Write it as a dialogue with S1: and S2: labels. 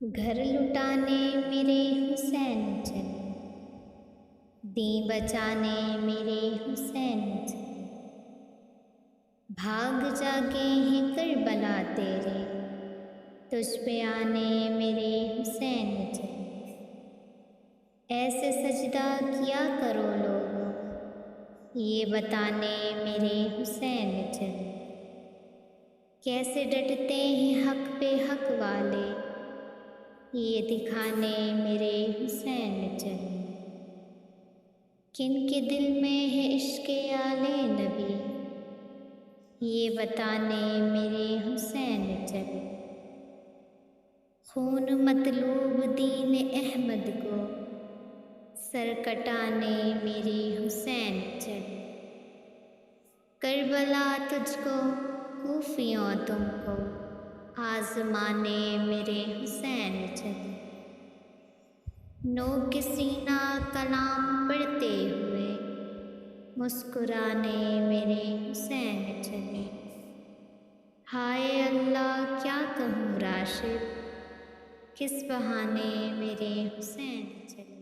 S1: گھر لٹانے میرے حسین چلے، دین بچانے میرے حسین چلے، بھاگ جاگے ہیں کربلا تیرے، تجھ پہ آنے میرے حسین چلے۔ ایسے سجدہ کیا کرو لوگوں، یہ بتانے میرے حسین چلے۔ کیسے ڈٹتے ہیں حق پہ حق والے، یہ دکھانے میرے حسین چلے۔ کن کے دل میں ہے عشق آل نبی، یہ بتانے میرے حسین چلے۔ خون مطلوب دین احمد کو، سر کٹانے میرے حسین چلے۔ کربلا تجھ کو، کوفیوں تم کو، آزمانے میرے حسین چلے۔ نوک سینہ کلام پڑھتے ہوئے، مسکرانے میرے حسین چلے۔ ہائے اللہ کیا کہوں راشد، کس بہانے میرے حسین چلے۔